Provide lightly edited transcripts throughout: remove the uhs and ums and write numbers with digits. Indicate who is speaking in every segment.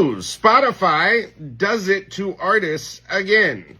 Speaker 1: news. Spotify does it to artists again.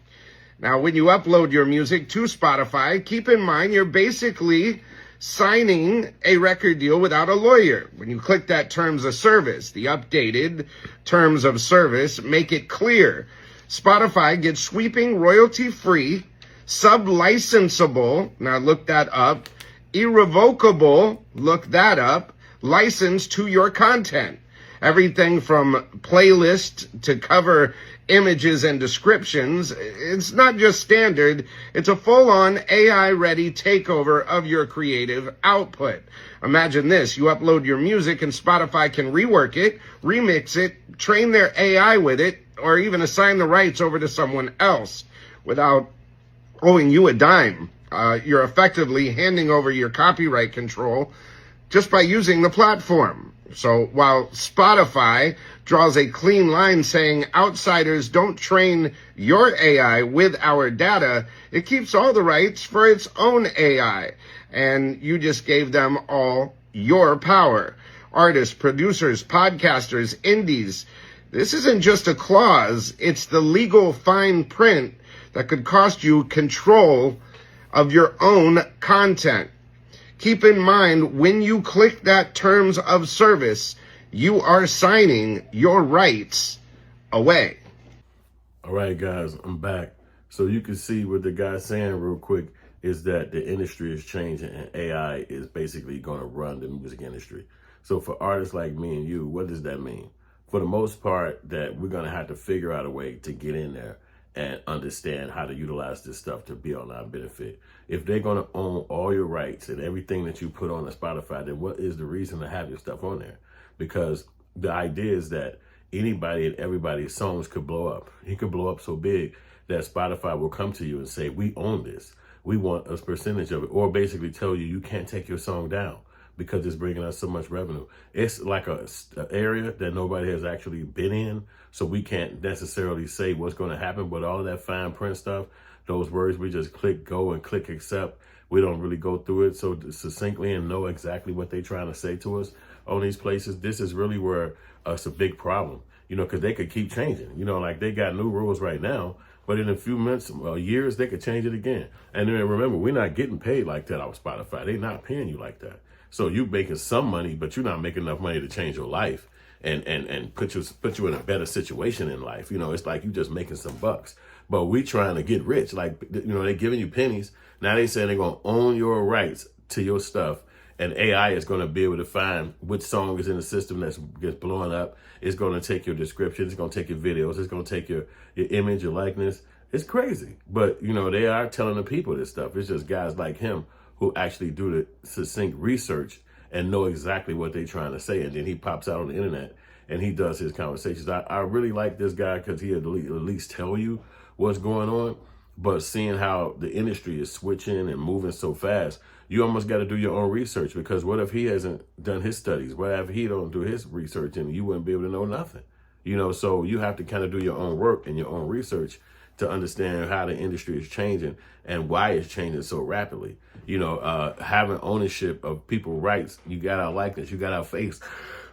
Speaker 1: Now, when you upload your music to Spotify, keep in mind you're basically signing a record deal without a lawyer. When you click that terms of service, the updated terms of service make it clear. Spotify gets sweeping royalty-free, sub-licensable, now look that up, irrevocable, look that up, license to your content. Everything from playlist to cover images and descriptions. It's not just standard, it's a full-on AI-ready takeover of your creative output. Imagine this, you upload your music and Spotify can rework it, remix it, train their AI with it, or even assign the rights over to someone else without owing you a dime. You're effectively handing over your copyright control just by using the platform. So while Spotify draws a clean line saying outsiders don't train your AI with our data, it keeps all the rights for its own AI. And you just gave them all your power. Artists, producers, podcasters, indies. This isn't just a clause, it's the legal fine print that could cost you control of your own content. Keep in mind, when you click that terms of service, you are signing your rights away.
Speaker 2: All right, guys, I'm back. So you can see what the guy's saying real quick is that the industry is changing and AI is basically going to run the music industry. So for artists like me and you, what does that mean? For the most part, that we're going to have to figure out a way to get in there and understand how to utilize this stuff to be on our benefit. If they're going to own all your rights and everything that you put on the Spotify, then what is the reason to have your stuff on there? Because the idea is that anybody and everybody's songs could blow up. It could blow up so big that Spotify will come to you and say, we own this. We want a percentage of it. Or basically tell you, you can't take your song down because it's bringing us so much revenue. It's like a area that nobody has actually been in. So we can't necessarily say what's going to happen, but all of that fine print stuff, those words, we just click go and click accept. We don't really go through it so succinctly and know exactly what they're trying to say to us on these places. This is really where it's a big problem, because they could keep changing, like they got new rules right now, but in a few months, years, they could change it again. And then remember, we're not getting paid like that off Spotify. They're not paying you like that. So you're making some money, but you're not making enough money to change your life and put you in a better situation in life. It's like you just making some bucks. But we trying to get rich. Like, they're giving you pennies. Now they saying they're going to own your rights to your stuff. And AI is going to be able to find which song is in the system that gets blowing up. It's going to take your description. It's going to take your videos. It's going to take your image, your likeness. It's crazy. But, they are telling the people this stuff. It's just guys like him who actually do the succinct research and know exactly what they're trying to say. And then he pops out on the internet and he does his conversations. I really like this guy because he at least tell you what's going on. But seeing how the industry is switching and moving so fast, you almost got to do your own research, because what if he hasn't done his studies? What if he don't do his research and you wouldn't be able to know nothing? So you have to kind of do your own work and your own research to understand how the industry is changing and why it's changing so rapidly. Having ownership of people's rights, you got our likeness, you got our face,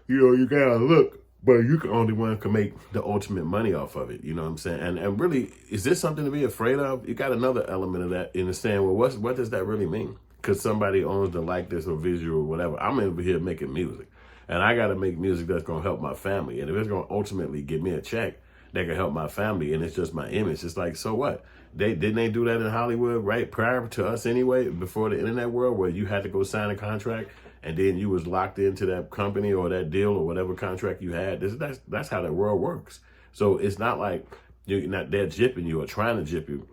Speaker 2: you got our look, but you can only one can make the ultimate money off of it. You know what I'm saying? And really, is this something to be afraid of? You got another element of that in the saying, well, what does that really mean? Because somebody owns the likeness or visual or whatever. I'm over here making music, and I got to make music that's going to help my family. And if it's going to ultimately give me a check that can help my family, and it's just my image, it's like, so what? Didn't they do that in Hollywood, right? Prior to us anyway, before the internet world, where you had to go sign a contract and then you was locked into that company or that deal or whatever contract you had. That's how that world works. So it's not like they're gypping you or trying to gyp you.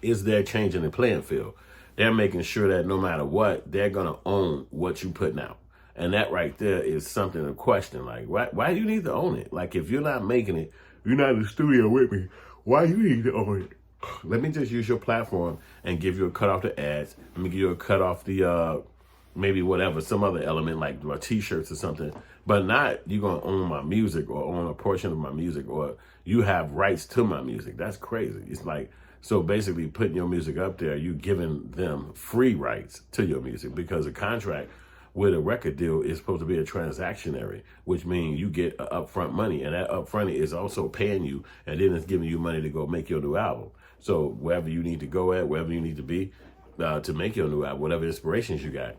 Speaker 2: It's they're changing the playing field. They're making sure that no matter what, they're going to own what you putting out. And that right there is something to question. Like, why do you need to own it? Like, if you're not making it, you're not in the studio with me, why you need to own it? Let me just use your platform and give you a cut off the ads. Let me give you a cut off the, maybe whatever, some other element like t-shirts or something. But not you're going to own my music or own a portion of my music or you have rights to my music. That's crazy. It's like, so basically putting your music up there, you giving them free rights to your music, because a contract with a record deal is supposed to be a transactionary, which means you get upfront money, and that upfront is also paying you, and then it's giving you money to go make your new album. So wherever you need to go at, wherever you need to be to make your new album, whatever inspirations you got,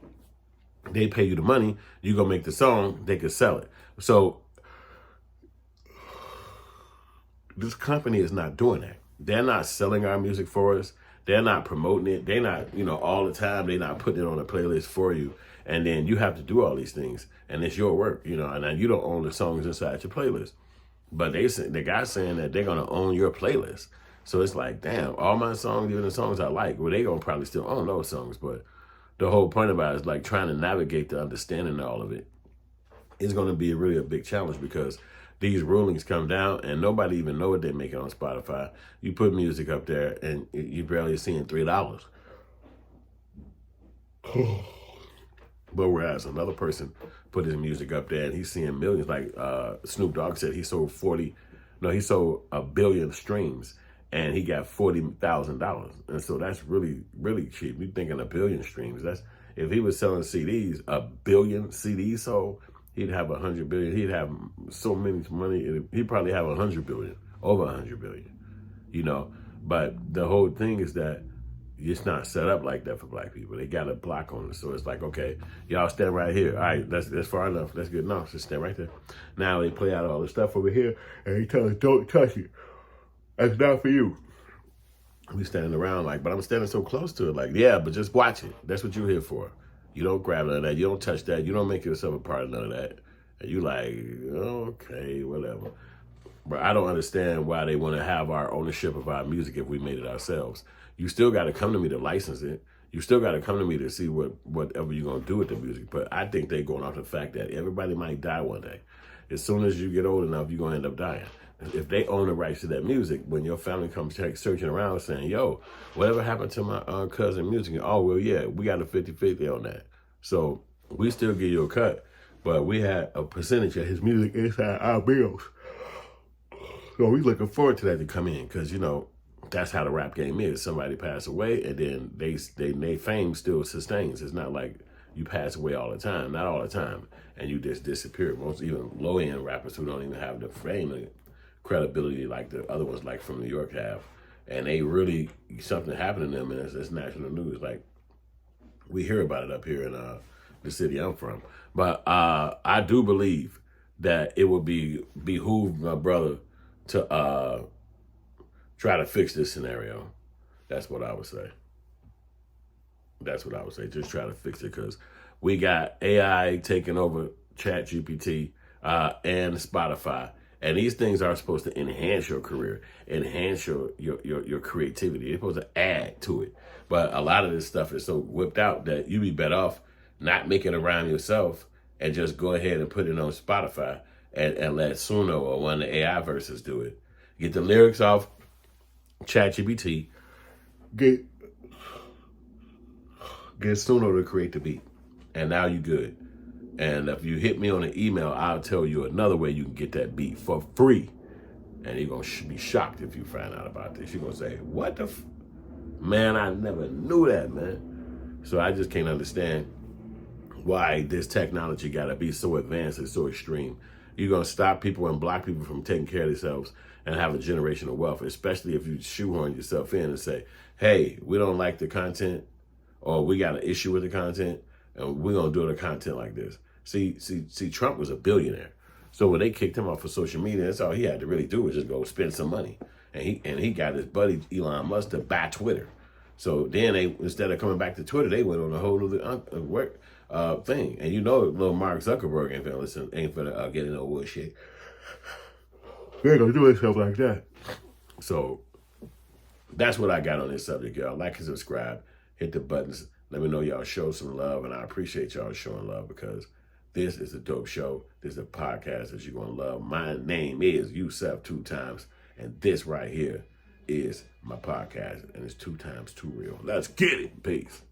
Speaker 2: they pay you the money. You go make the song, they can sell it. So this company is not doing that. They're not selling our music for us. They're not promoting it. They're not, all the time, they're not putting it on a playlist for you. And then you have to do all these things. And it's your work, and you don't own the songs inside your playlist. But the guy's saying that they're going to own your playlist. So it's like, damn, all my songs, even the songs I like, well, they're going to probably still own those songs. But the whole point about it is like trying to navigate the understanding of all of it is going to be really a big challenge, because these rulings come down and nobody even know what they're making on Spotify. You put music up there and you barely seeing $3. But whereas another person put his music up there and he's seeing millions, like Snoop Dogg said he sold $1 billion streams and he got $40,000. And so that's really, really cheap. You're thinking $1 billion streams. That's, if he was selling CDs, 1 billion CDs sold, he'd have 100 billion. He'd have so many money. He'd probably have 100 billion, over 100 billion, But the whole thing is that it's not set up like that for black people. They got a block on it. So it's like, okay, y'all stand right here. All right, that's far enough. That's good enough. Just stand right there. Now they play out all the stuff over here and he tells us, don't touch it. That's not for you. We standing around like, but I'm standing so close to it. Like, yeah, but just watch it. That's what you're here for. You don't grab none of that. You don't touch that. You don't make yourself a part of none of that. And you like, okay, whatever. But I don't understand why they want to have our ownership of our music if we made it ourselves. You still got to come to me to license it. You still got to come to me to see whatever you're going to do with the music. But I think they're going off the fact that everybody might die one day. As soon as you get old enough, you're going to end up dying. If they own the rights to that music, when your family comes searching around saying, yo, whatever happened to my cousin music? Oh, well, yeah, we got a 50-50 on that. So we still give you a cut, but we had a percentage of his music inside our bills. So we looking forward to that to come in because, that's how the rap game is. Somebody pass away and then they fame still sustains. It's not like you pass away all the time, not all the time, and you just disappear. Most even low-end rappers who don't even have the fame and credibility like the other ones like from New York have. And they really, something happened to them and it's national news. Like, we hear about it up here in the city I'm from. But I do believe that it would behoove my brother to try to fix this scenario. That's what I would say. That's what I would say. Just try to fix it because we got AI taking over ChatGPT and Spotify. And these things are supposed to enhance your career, enhance your creativity. They're supposed to add to it. But a lot of this stuff is so whipped out that you'd be better off not making a rhyme yourself and just go ahead and put it on Spotify and let Suno or one of the AI verses do it. Get the lyrics off ChatGPT. Get Suno to create the beat. And now you good. And if you hit me on an email, I'll tell you another way you can get that beat for free. And you're going to be shocked if you find out about this. You're going to say, what the man, I never knew that, man. So I just can't understand why this technology got to be so advanced and so extreme. You're going to stop people and block people from taking care of themselves and have a generational wealth, especially if you shoehorn yourself in and say, hey, we don't like the content or we got an issue with the content and we're going to do the content like this. See, Trump was a billionaire. So when they kicked him off of social media, that's all he had to really do was just go spend some money. And he got his buddy Elon Musk to buy Twitter. So then they, instead of coming back to Twitter, they went on a whole other work thing. And little Mark Zuckerberg ain't finna get in no wood shit. They ain't gonna do stuff like that. So that's what I got on this subject, y'all. Like and subscribe, hit the buttons. Let me know y'all show some love, and I appreciate y'all showing love because this is a dope show. This is a podcast that you're going to love. My name is Yusef 2 times, and this right here is my podcast, and it's 2 times 2 real. Let's get it. Peace.